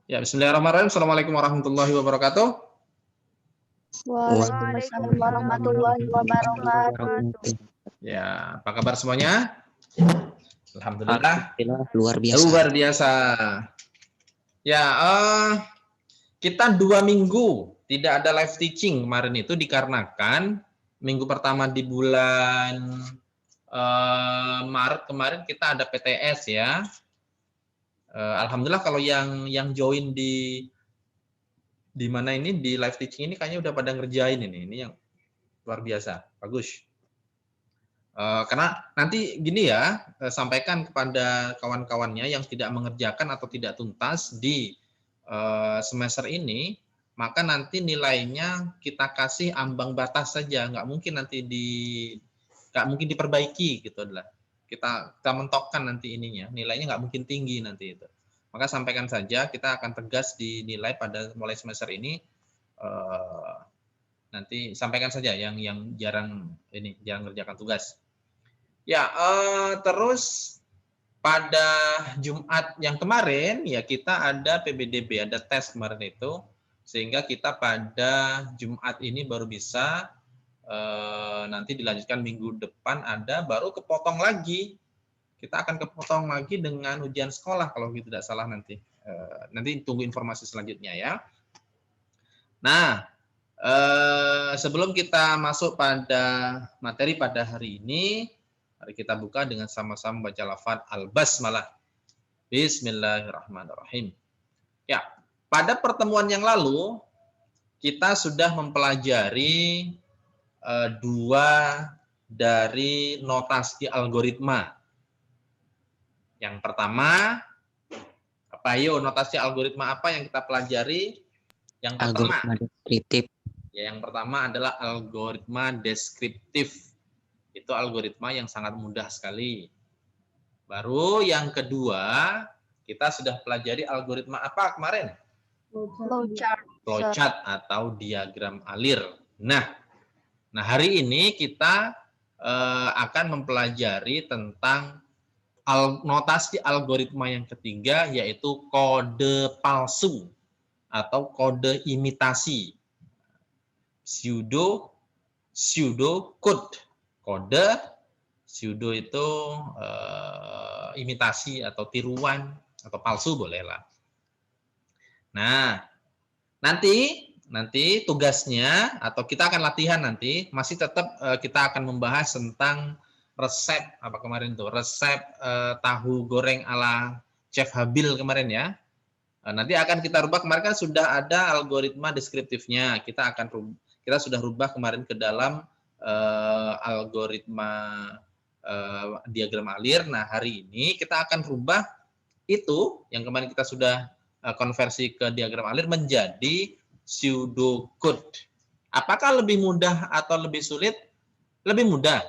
Ya, bismillahirrahmanirrahim. Assalamualaikum warahmatullahi wabarakatuh. Waalaikumsalam warahmatullahi wabarakatuh. Ya, apa kabar semuanya? Alhamdulillah. Luar biasa. Luar biasa. Ya, kita 2 minggu tidak ada live teaching kemarin itu dikarenakan minggu pertama di bulan Maret kemarin kita ada PTS ya. Alhamdulillah kalau yang join di mana ini di live teaching ini kayaknya udah pada ngerjain ini yang luar biasa, bagus. Karena nanti gini ya, sampaikan kepada kawan-kawannya yang tidak mengerjakan atau tidak tuntas di semester ini, maka nanti nilainya kita kasih ambang batas saja, nggak mungkin diperbaiki gitu adalah. Kita mentokkan nanti ininya, nilainya nggak mungkin tinggi nanti itu. Maka sampaikan saja, kita akan tegas di nilai pada mulai semester ini. Nanti sampaikan saja yang jarang ngerjakan tugas. Ya, terus pada Jumat yang kemarin ya kita ada PBDB, ada tes kemarin itu, sehingga kita pada Jumat ini baru bisa nanti dilanjutkan minggu depan baru kepotong lagi. Kita akan kepotong lagi dengan ujian sekolah kalau tidak salah nanti. Nanti tunggu informasi selanjutnya ya. Nah, sebelum kita masuk pada materi pada hari ini, mari kita buka dengan sama-sama baca lafaz al-basmalah. Bismillahirrahmanirrahim. Ya, pada pertemuan yang lalu kita sudah mempelajari 2 dari notasi algoritma. Yang pertama, apa yuk notasi algoritma apa yang kita pelajari? Yang pertama, Algoritma deskriptif. Ya, yang pertama adalah algoritma deskriptif. Itu algoritma yang sangat mudah sekali. Baru yang kedua, kita sudah pelajari algoritma apa kemarin? Flowchart atau diagram alir. Nah, hari ini kita akan mempelajari tentang notasi algoritma yang ketiga, yaitu kode palsu atau kode imitasi. Pseudocode. Kode pseudo itu imitasi atau tiruan atau palsu bolehlah. Nah, nanti tugasnya atau kita akan latihan nanti masih tetap kita akan membahas tentang resep apa kemarin tuh, resep tahu goreng ala Chef Habil kemarin ya. Nanti akan kita rubah, kemarin kan sudah ada algoritma deskriptifnya. Kita sudah rubah kemarin ke dalam algoritma diagram alir. Nah, hari ini kita akan rubah itu yang kemarin kita sudah konversi ke diagram alir menjadi pseudocode. Apakah lebih mudah atau lebih sulit? Lebih mudah.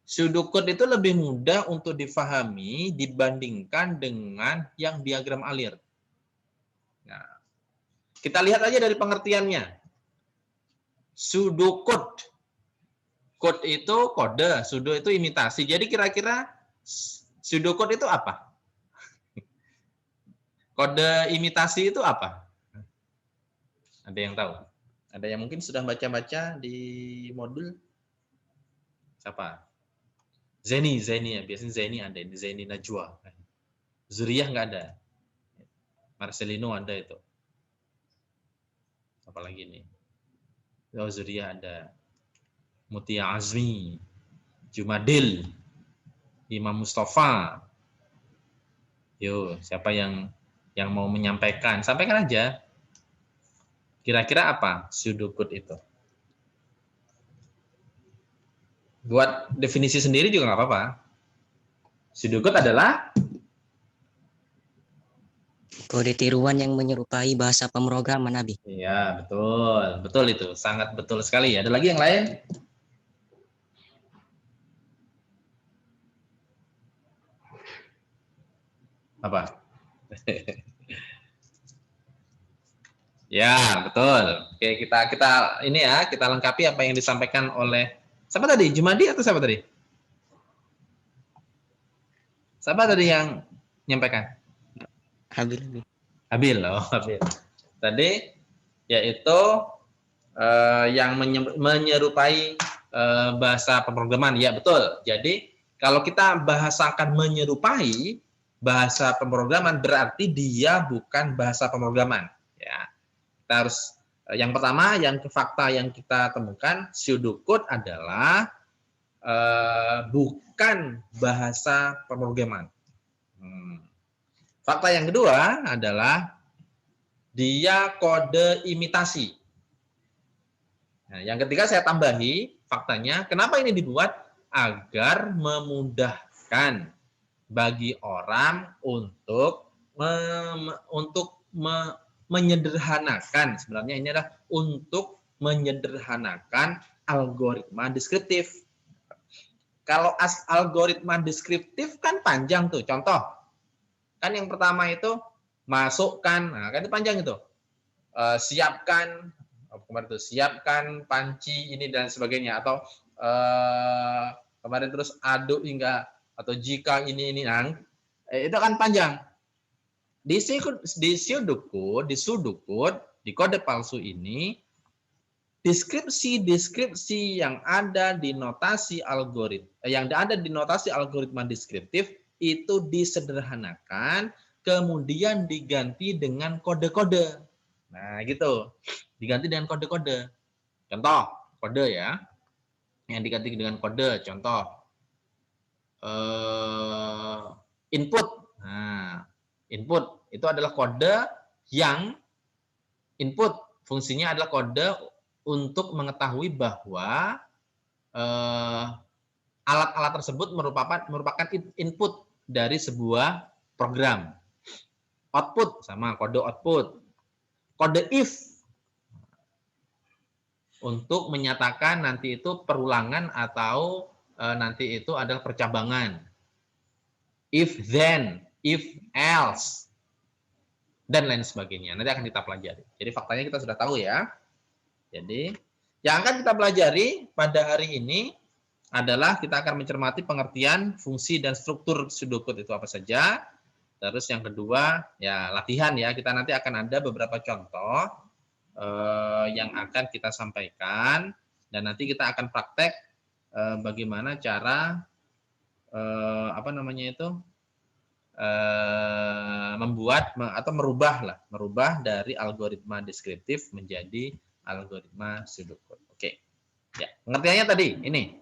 Pseudocode itu lebih mudah untuk difahami dibandingkan dengan yang diagram alir. Nah, kita lihat aja dari pengertiannya. Pseudocode. Code itu kode, pseudo itu imitasi. Jadi kira-kira pseudocode itu apa? Kode imitasi itu apa? Ada yang tahu? Ada yang mungkin sudah baca-baca di modul? Siapa? Zeni ya. Biasanya Zeni ada. Zeni Najwa. Zuriyah nggak ada. Marcelino ada itu. Apalagi nih? Oh, Zuriyah ada. Mutia Azmi, Jumadil, Imam Mustafa. Yo, siapa yang mau menyampaikan? Sampaikan aja. Kira-kira apa pseudocode itu? Buat definisi sendiri juga nggak apa-apa. Pseudocode adalah Kode tiruan yang menyerupai bahasa pemrograman, Abi. Iya, betul. Betul itu. Sangat betul sekali. Ada lagi yang lain? Apa? Ya, betul. Oke, kita ini ya, kita lengkapi apa yang disampaikan oleh siapa tadi? Jumadi atau siapa tadi? Siapa tadi yang menyampaikan? Abi. Habil, oh, habil. Tadi yaitu yang menyerupai bahasa pemrograman. Ya, betul. Jadi kalau kita bahasakan menyerupai bahasa pemrograman berarti dia bukan bahasa pemrograman. Ya, kita harus yang pertama, yang fakta yang kita temukan, pseudocode adalah bukan bahasa pemrograman. Fakta yang kedua adalah dia kode imitasi. Nah, yang ketiga saya tambahi faktanya, kenapa ini dibuat? Agar memudahkan bagi orang untuk menyederhanakan, sebenarnya ini adalah untuk menyederhanakan algoritma deskriptif. Kalau algoritma deskriptif kan panjang tuh, contoh. Kan yang pertama itu masukkan, nah kan itu panjang itu. Siapkan, kemarin itu siapkan panci ini dan sebagainya, atau kemarin terus aduk hingga, atau jika ini nah, itu kan panjang. Di pseudocode, di kode palsu ini, deskripsi yang ada di notasi algoritma deskriptif itu disederhanakan, kemudian diganti dengan kode-kode. Nah, gitu. Diganti dengan kode-kode. Contoh, kode ya. Yang diganti dengan kode, contoh. Input. Nah, input itu adalah kode yang input. Fungsinya adalah kode untuk mengetahui bahwa alat-alat tersebut merupakan input dari sebuah program. Output sama kode output. Kode if untuk menyatakan nanti itu perulangan atau nanti itu adalah percabangan. If then, if else, dan lain sebagainya. Nanti akan kita pelajari. Jadi faktanya kita sudah tahu ya. Jadi yang akan kita pelajari pada hari ini adalah kita akan mencermati pengertian fungsi dan struktur pseudocode itu apa saja. Terus yang kedua ya latihan ya, kita nanti akan ada beberapa contoh yang akan kita sampaikan dan nanti kita akan praktek bagaimana cara membuat atau merubah dari algoritma deskriptif menjadi algoritma pseudocode. Oke. Ya, pengertiannya tadi ini.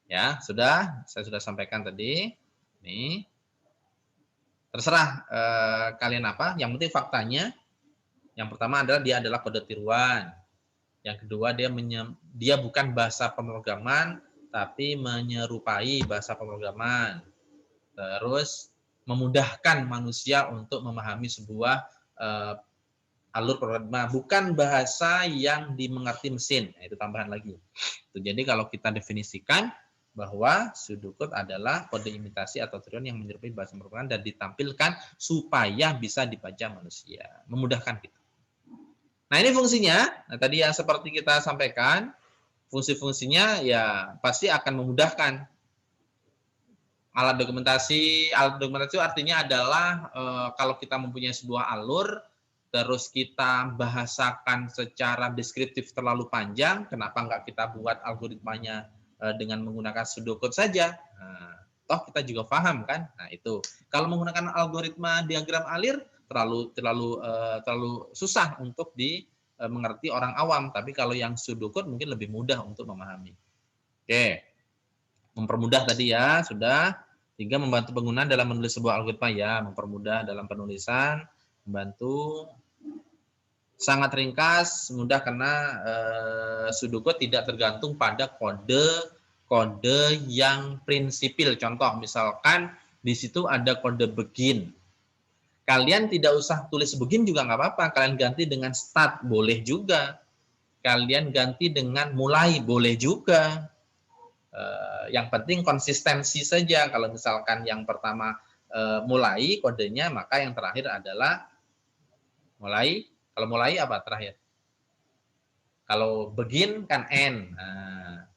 Ya, saya sudah sampaikan tadi. Nih. Terserah kalian apa, yang penting faktanya. Yang pertama adalah dia adalah kode tiruan. Yang kedua dia bukan bahasa pemrograman tapi menyerupai bahasa pemrograman. Terus memudahkan manusia untuk memahami sebuah alur programa, bukan bahasa yang dimengerti mesin. Nah, itu tambahan lagi. Jadi kalau kita definisikan bahwa pseudocode adalah kode imitasi atau tiruan yang menyerupai bahasa pemrograman dan ditampilkan supaya bisa dibaca manusia, memudahkan kita. Nah, ini fungsinya. Nah, tadi yang seperti kita sampaikan, fungsi-fungsinya ya pasti akan memudahkan. Alat dokumentasi itu artinya adalah kalau kita mempunyai sebuah alur, terus kita bahasakan secara deskriptif terlalu panjang, kenapa nggak kita buat algoritmanya dengan menggunakan pseudocode saja? Nah, toh kita juga paham kan? Nah, itu. Kalau menggunakan algoritma diagram alir terlalu susah untuk dimengerti orang awam, tapi kalau yang pseudocode mungkin lebih mudah untuk memahami. Oke. Mempermudah tadi ya, sudah. 3, membantu pengguna dalam menulis sebuah algoritma ya, mempermudah dalam penulisan, membantu. Sangat ringkas, mudah karena pseudocode tidak tergantung pada kode yang prinsipil. Contoh, misalkan di situ ada kode begin. Kalian tidak usah tulis begin juga nggak apa-apa. Kalian ganti dengan start, boleh juga. Kalian ganti dengan mulai, boleh juga. Yang penting konsistensi saja. Kalau misalkan yang pertama mulai kodenya, maka yang terakhir adalah mulai. Kalau mulai apa terakhir? Kalau begin kan end. Nah,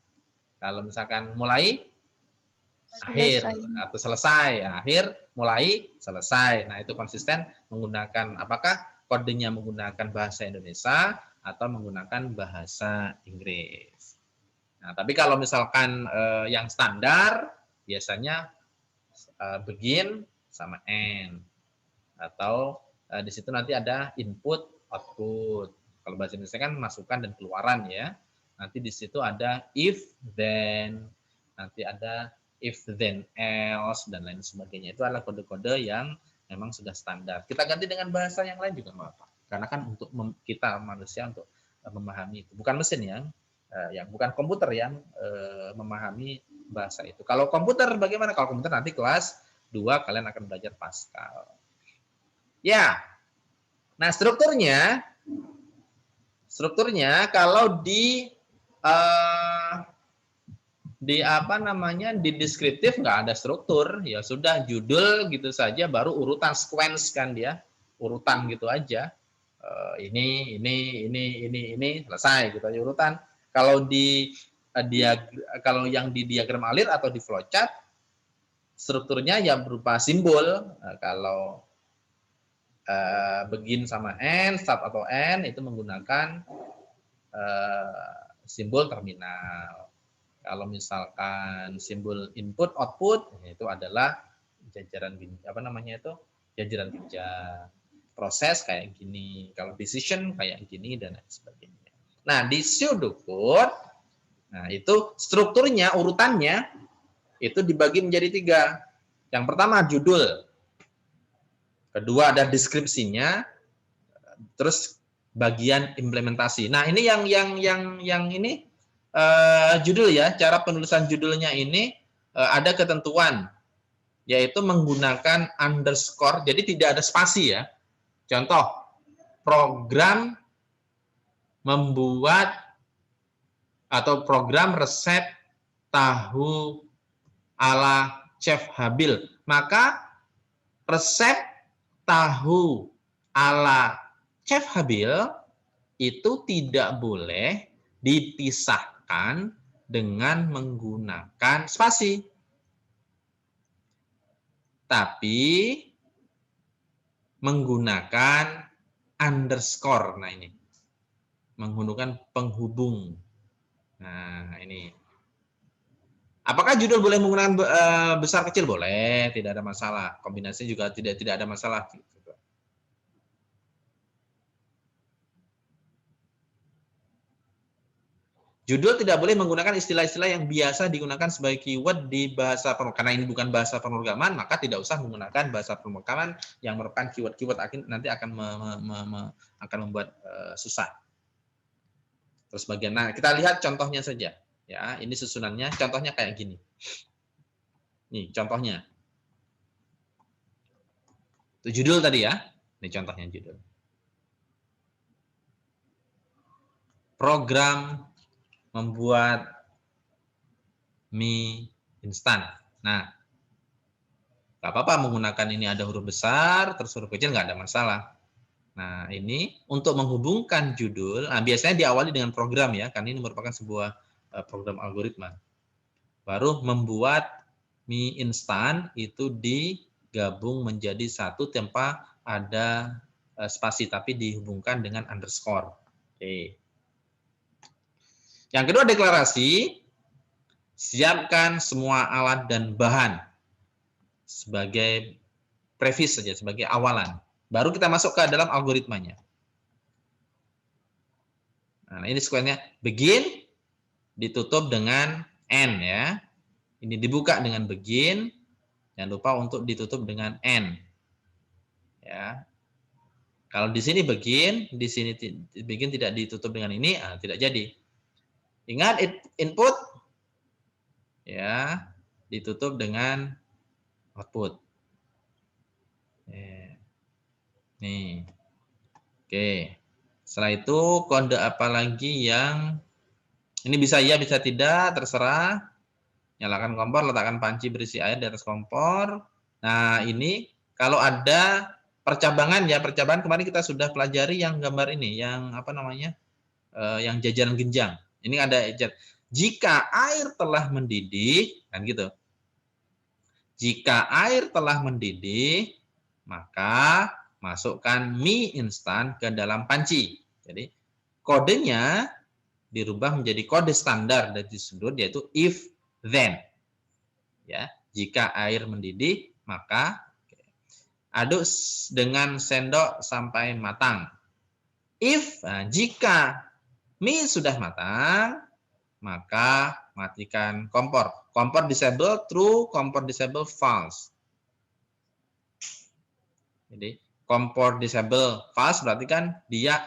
kalau misalkan mulai akhir Selesai. atau selesai, akhir, mulai, selesai. Nah, itu konsisten menggunakan apakah kodenya menggunakan bahasa Indonesia atau menggunakan bahasa Inggris. Nah, tapi kalau misalkan yang standar biasanya begin sama end, atau di situ nanti ada input, output. Kalau bahasa Indonesia kan masukan dan keluaran ya. Nanti di situ ada if, then, nanti ada if, then, else, dan lain sebagainya. Itu adalah kode-kode yang memang sudah standar. Kita ganti dengan bahasa yang lain juga nggak apa-apa. Karena kan untuk kita manusia untuk memahami itu. Bukan mesin yang bukan komputer yang memahami bahasa itu. Kalau komputer bagaimana? Kalau komputer nanti kelas 2 kalian akan belajar Pascal. Ya. Nah, strukturnya kalau di apa namanya, di deskriptif nggak ada struktur, ya sudah judul gitu saja, baru urutan sequence kan dia, urutan gitu aja. Ini selesai gitu aja urutan. Kalau kalau yang di diagram alir atau di flowchart, strukturnya ya berupa simbol. Kalau begin sama end, start atau end itu menggunakan simbol terminal. Kalau misalkan simbol input output itu adalah jajaran jajaran pinjam. Proses kayak gini, kalau decision kayak gini dan lain sebagainya. Nah, di pseudocode, nah itu strukturnya, urutannya itu dibagi menjadi 3. Yang pertama judul, kedua ada deskripsinya, terus bagian implementasi. Nah, ini yang ini judul ya, cara penulisan judulnya ini ada ketentuan, yaitu menggunakan underscore, jadi tidak ada spasi ya. Contoh, program membuat atau program resep tahu ala Chef Habil. Maka resep tahu ala Chef Habil itu tidak boleh dipisahkan dengan menggunakan spasi. Tapi menggunakan underscore. Nah, ini. Menggunakan penghubung. Nah, ini. Apakah judul boleh menggunakan besar kecil? Boleh, tidak ada masalah. Kombinasi juga tidak ada masalah. Judul tidak boleh menggunakan istilah-istilah yang biasa digunakan sebagai keyword di bahasa pemrograman. Karena ini bukan bahasa pemrograman, maka tidak usah menggunakan bahasa pemrograman yang merupakan keyword-keyword nanti akan membuat susah. Terus bagian, nah kita lihat contohnya saja. Ya, ini susunannya, contohnya kayak gini. Nih contohnya. Itu judul tadi ya. Ini contohnya judul. Program membuat mie instan. Nah, nggak apa-apa menggunakan ini ada huruf besar, terus huruf kecil nggak ada masalah. Nah, ini untuk menghubungkan judul, nah biasanya diawali dengan program ya, karena ini merupakan sebuah program algoritma. Baru membuat mie instan itu digabung menjadi satu tanpa ada spasi, tapi dihubungkan dengan underscore. Oke. Yang kedua deklarasi, siapkan semua alat dan bahan sebagai previs saja, sebagai awalan. Baru kita masuk ke dalam algoritmanya. Nah, ini sequence-nya begin, ditutup dengan end ya. Ini dibuka dengan begin, jangan lupa untuk ditutup dengan end. Ya. Kalau di sini begin, di sini begin tidak ditutup dengan ini, tidak jadi. Ingat input ya ditutup dengan output. Nih. Oke. Setelah itu kode apa lagi yang ini bisa ya bisa tidak terserah. Nyalakan kompor, letakkan panci berisi air di atas kompor. Nah, ini kalau ada percabangan ya, percabangan kemarin kita sudah pelajari yang gambar ini, yang apa namanya? Yang jajaran genjang. Ini ada jika air telah mendidih, kan gitu. Jika air telah mendidih, maka masukkan mie instan ke dalam panci. Jadi kodenya dirubah menjadi kode standar dari sudut, yaitu if then. Ya, jika air mendidih, maka aduk dengan sendok sampai matang. Jika mie sudah matang, maka matikan kompor. Kompor disable true, kompor disable false. Jadi kompor disable false berarti kan dia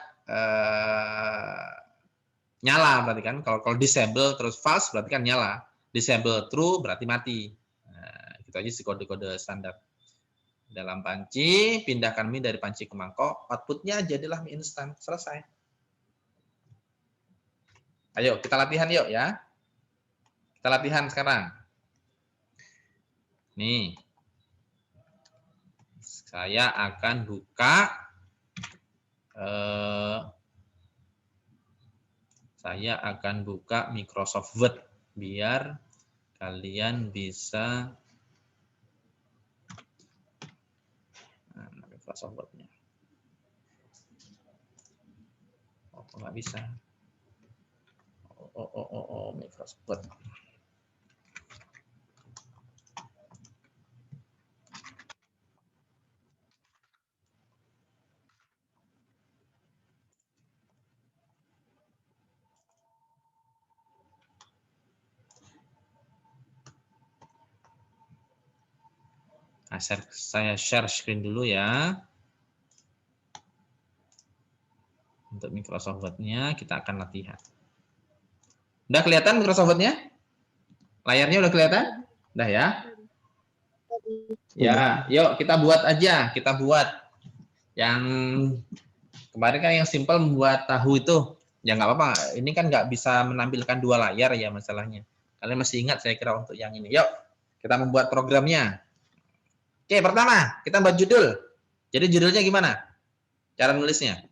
nyala, berarti kan. Kalau disable terus false berarti kan nyala. Disable true berarti mati. Nah, itu aja sih kode-kode standar. Dalam panci, pindahkan mie dari panci ke mangkok, outputnya jadilah mie instan. Selesai. Ayo kita latihan yuk ya. Kita latihan sekarang. Nih. Saya akan buka Microsoft Word biar kalian bisa Microsoft Word-nya. Oh, nggak bisa. Microsoft Word. Nah, saya share screen dulu ya. Untuk Microsoft Word-nya kita akan latihan. Udah kelihatan Microsoft Word-nya? Layarnya udah kelihatan? Udah ya? Ya, yuk kita buat aja. Kita buat yang kemarin kan yang simple membuat tahu itu. Ya nggak apa-apa. Ini kan nggak bisa menampilkan dua layar ya masalahnya. Kalian masih ingat saya kira untuk yang ini. Yuk, kita membuat programnya. Oke, pertama kita buat judul. Jadi judulnya gimana? Cara nulisnya?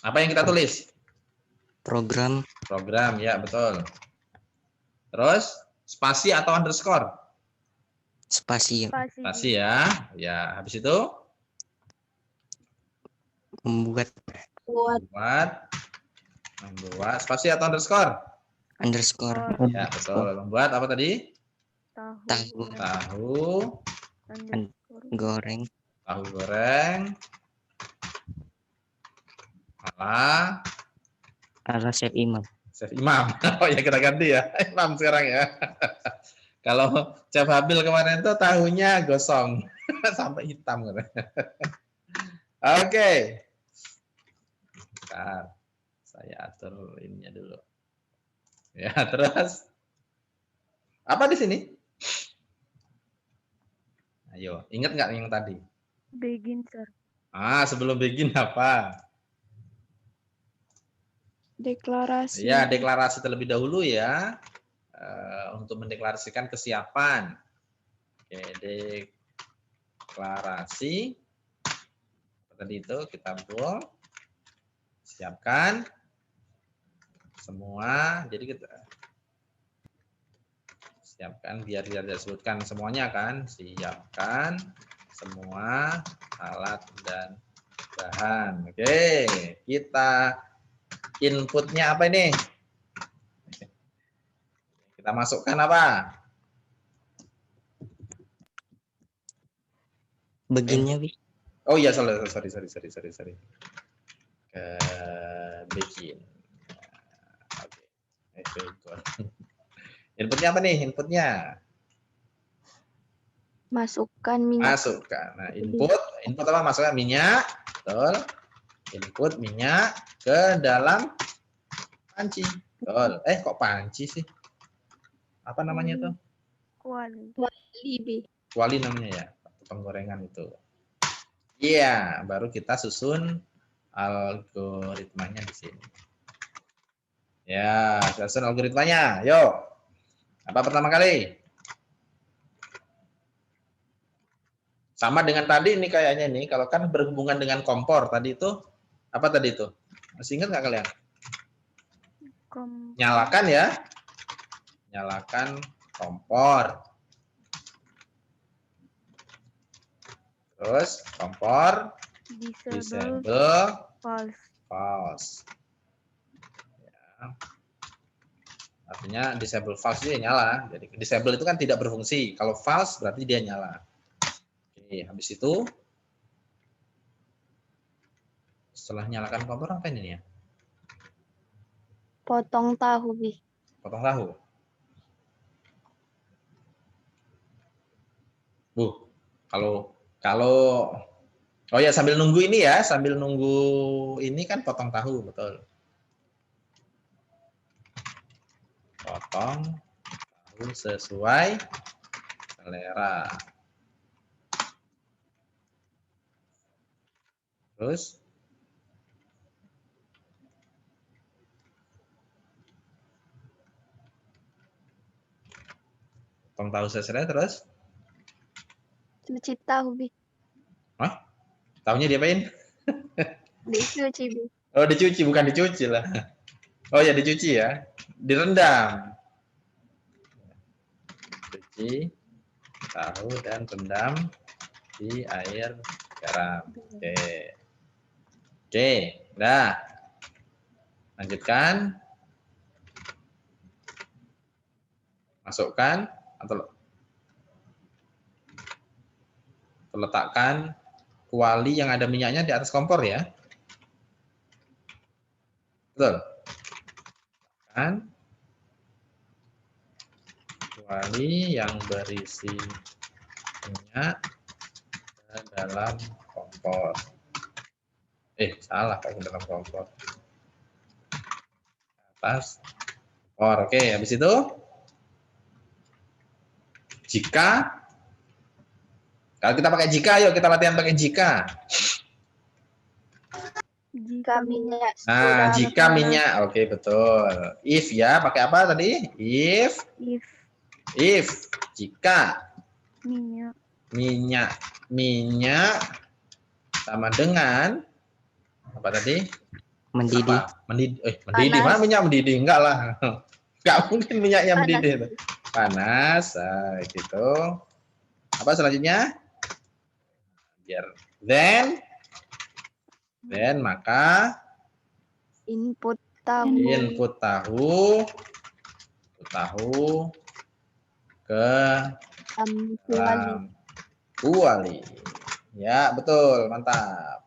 Apa yang kita tulis? Program. Program, ya betul. Terus spasi atau underscore? Spasi. Spasi ya. Ya, habis itu Membuat. Membuat spasi atau underscore? Underscore. Ya, betul. Membuat apa tadi? Tahu. Goreng. Tahu goreng. Ala Chef Imam. Chef Imam. Oh ya kita ganti ya. Imam sekarang ya. Kalau Chef Habil kemarin tuh tahunya gosong sampai hitam. Oke. Bentar. Saya atur ininya dulu. Ya, terus apa di sini? Ayo, ingat nggak yang tadi? Begin, sir. Sebelum begin apa? Deklarasi. Ya, deklarasi terlebih dahulu ya. Untuk mendeklarasikan kesiapan. Oke, deklarasi. Tadi itu kita buat. Siapkan semua. Jadi kita siapkan biar disebutkan semuanya kan. Siapkan semua alat dan bahan. Oke, kita inputnya apa ini? Kita masukkan apa? Beginnya, Wi. Oh iya, sorry. Begin. Oke. Inputnya apa nih? Inputnya? Masukkan minyak. Masukkan. Nah, input apa? Masukkan minyak. Betul. Input minyak ke dalam panci. Betul. Kok panci sih? Apa namanya tuh? Kuali namanya ya. Penggorengan itu. Iya, baru kita susun algoritmanya di sini. Ya, susun algoritmanya. Yuk. Apa pertama kali? Sama dengan tadi ini kayaknya nih, kalau kan berhubungan dengan kompor tadi itu, apa tadi itu? Masih ingat nggak kalian? Nyalakan ya. Nyalakan kompor. Terus kompor Disable disable false. false. Ya. Artinya disable false dia nyala. Jadi disable itu kan tidak berfungsi. Kalau false berarti dia nyala. Oke, habis itu setelah nyalakan kompor apa ini ya? Potong tahu, Bi. Potong tahu. Kalau kalau oh ya sambil nunggu ini ya, sambil nunggu ini kan potong tahu, betul. Potong tahu sesuai selera. Terus potong tahu sesuai selera terus? Cuci tahu, Bi. Hah? Tahunya diapain? Dicuci, Bi. Oh, dicuci, bukan dicuci lah. Oh ya, dicuci ya. Direndam. Cuci tahu dan rendam di air garam. Oke. Oke, dah. Lanjutkan. Masukkan atau letakkan kuali yang ada minyaknya di atas kompor ya. Betul. Kan kuali yang berisi minyak ke dalam kompor. Salah pakai dalam kompor. Atas kompor. Oke, habis itu jika kalau kita pakai jika, yuk kita latihan pakai jika. Jika minyak Nah, sudah jika panas. minyak, oke betul. If ya, pakai apa tadi? If jika minyak sama dengan apa tadi? Mendidih. Mendidih. Mana minyak mendidih? Enggak lah. Enggak mungkin minyaknya mendidih. Panas, gitu. Apa selanjutnya? Biar then maka input tahu ke dalam kuali. Ya, betul. Mantap.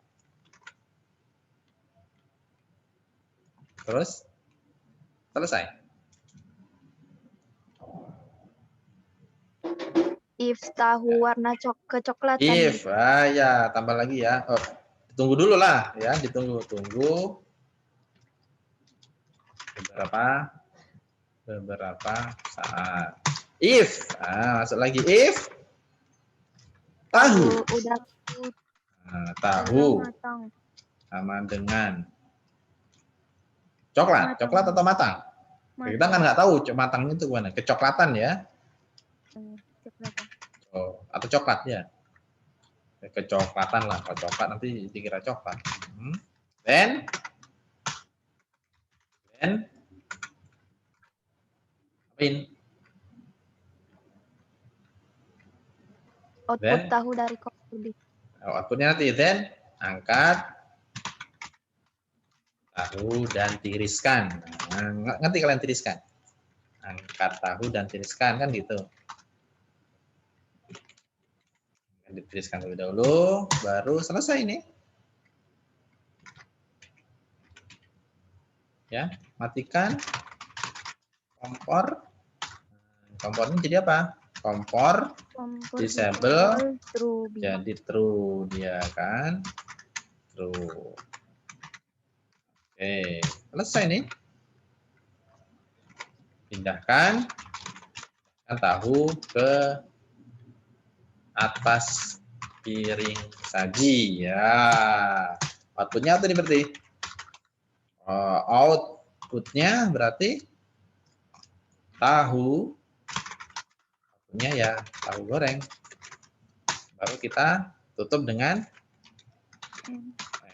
Terus selesai. If tahu warna kecoklatan. If, ya tambah lagi ya. Oh, ditunggu dulu lah ya, tunggu beberapa saat. If, masuk lagi if tahu. Udah Tahu sama dengan coklat atau matang. Kita kan nggak tahu matang itu mana, kecoklatan ya. Oh, atau coklat ya. Kecoklatan lah, kalau coklat nanti dikira coklat. Then apain? Output tahu dari kompor. Outputnya nanti then angkat tahu dan tiriskan. Nah, ngerti kalian tiriskan? Angkat tahu dan tiriskan kan gitu. Ditiriskan terlebih dahulu, baru selesai ini. Ya, matikan kompor. Kompornya jadi apa? Kompor disable jadi true dia kan. True. Oke, selesai nih. Pindahkan tahu ke atas piring saji ya. Outputnya apa nih berarti? Outputnya berarti tahu. Outputnya ya tahu goreng. Baru kita tutup dengan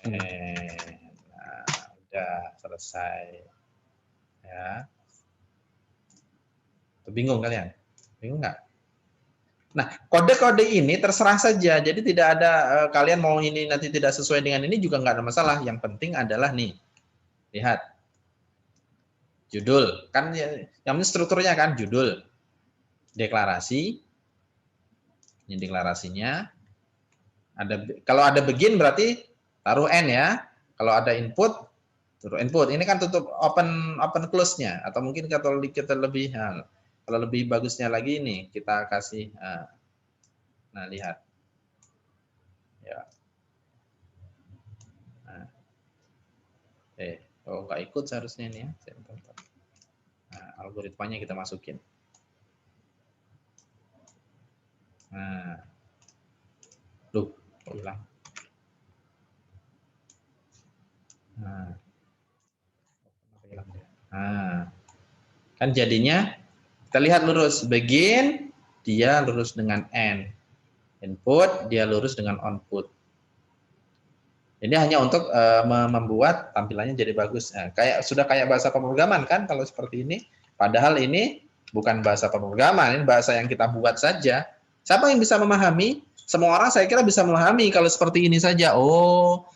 nah, udah selesai ya. Bingung kalian? Bingung nggak? Nah, kode-kode ini terserah saja. Jadi tidak ada kalian mau ini nanti tidak sesuai dengan ini juga nggak ada masalah. Yang penting adalah nih, lihat judul kan yang ini strukturnya kan judul, deklarasi, ini deklarasinya. Kalau ada begin berarti taruh n ya. Kalau ada input, taruh input. Ini kan tutup open close-nya atau mungkin kalau kita lebih kalau lebih bagusnya lagi nih kita kasih nah lihat ya. Nah, oh nggak ikut seharusnya ini ya. Nah, algoritmanya kita masukin. Nah, tuh hilang. Nah, kan jadinya kita lihat lurus begin dia lurus dengan end, input dia lurus dengan output. Ini hanya untuk membuat tampilannya jadi bagus. Nah, sudah kayak bahasa pemrograman kan kalau seperti ini. Padahal ini bukan bahasa pemrograman, ini bahasa yang kita buat saja. Siapa yang bisa memahami? Semua orang saya kira bisa memahami kalau seperti ini saja. Oh,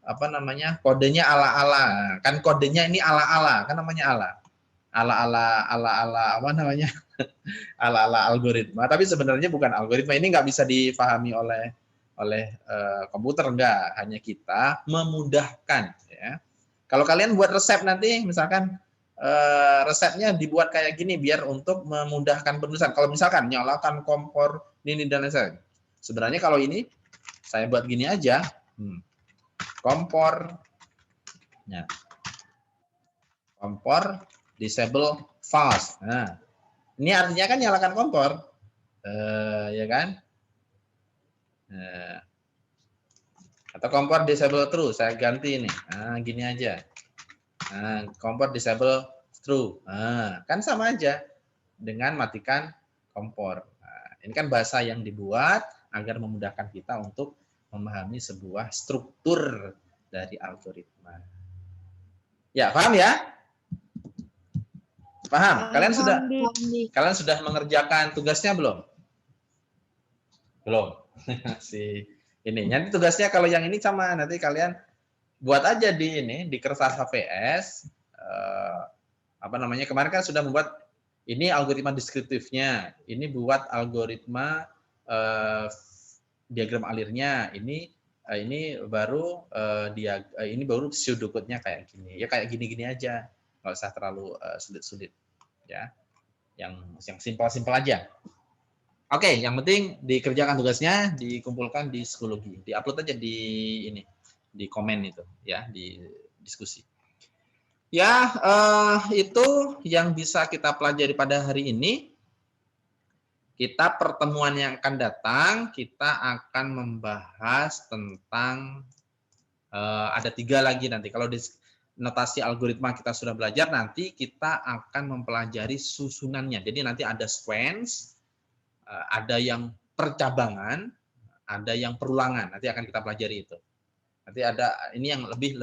apa namanya? Kodenya ala-ala. Kan kodenya ini ala-ala, kan namanya ala. Ala-ala apa namanya? Ala-ala algoritma. Tapi sebenarnya bukan algoritma. Ini nggak bisa dipahami oleh komputer, enggak, hanya kita memudahkan ya. Kalau kalian buat resep nanti misalkan resepnya dibuat kayak gini biar untuk memudahkan penulisan. Kalau misalkan nyalakan kompor ini dan lain-lain. Sebenarnya kalau ini saya buat gini aja. Kompor ya. Kompor disable fast. Nah, ini artinya kan nyalakan kompor. Ya kan? Atau kompor disable true, saya ganti ini. Nah, gini aja. Nah, kompor disable true. Nah, kan sama aja dengan matikan kompor. Nah, ini kan bahasa yang dibuat agar memudahkan kita untuk memahami sebuah struktur dari algoritma. Ya, paham ya? Paham? Kalian sudah mengerjakan tugasnya belum? Belum. Ini nanti tugasnya kalau yang ini sama nanti kalian buat aja di kertas HVS apa namanya kemarin kan sudah membuat ini algoritma deskriptifnya, ini buat algoritma diagram alirnya, ini baru ini baru pseudocode-nya kayak gini ya, kayak gini-gini aja, nggak usah terlalu sulit-sulit ya, yang simpel-simpel aja. Oke, yang penting dikerjakan tugasnya, dikumpulkan di psikologi, diupload aja di komen itu ya, di diskusi. Ya, itu yang bisa kita pelajari pada hari ini. Kita pertemuan yang akan datang, kita akan membahas tentang ada 3 lagi nanti. Kalau di notasi algoritma kita sudah belajar, nanti kita akan mempelajari susunannya. Jadi nanti ada sequence, ada yang percabangan, ada yang perulangan. Nanti akan kita pelajari itu. Nanti ada ini yang lebih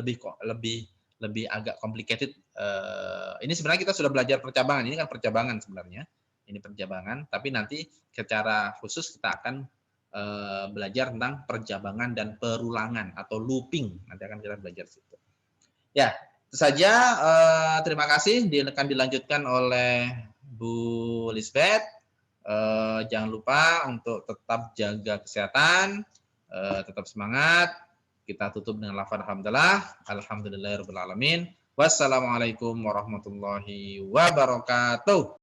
agak complicated. Ini sebenarnya kita sudah belajar percabangan. Ini kan percabangan sebenarnya. Ini percabangan. Tapi nanti secara khusus kita akan belajar tentang percabangan dan perulangan atau looping. Nanti akan kita belajar situ. Ya, itu saja. Terima kasih. Akan dilanjutkan oleh Bu Lisbeth. Jangan lupa untuk tetap jaga kesehatan, tetap semangat. Kita tutup dengan lafaz alhamdulillah, alhamdulillahirabbil alamin. Wassalamualaikum warahmatullahi wabarakatuh.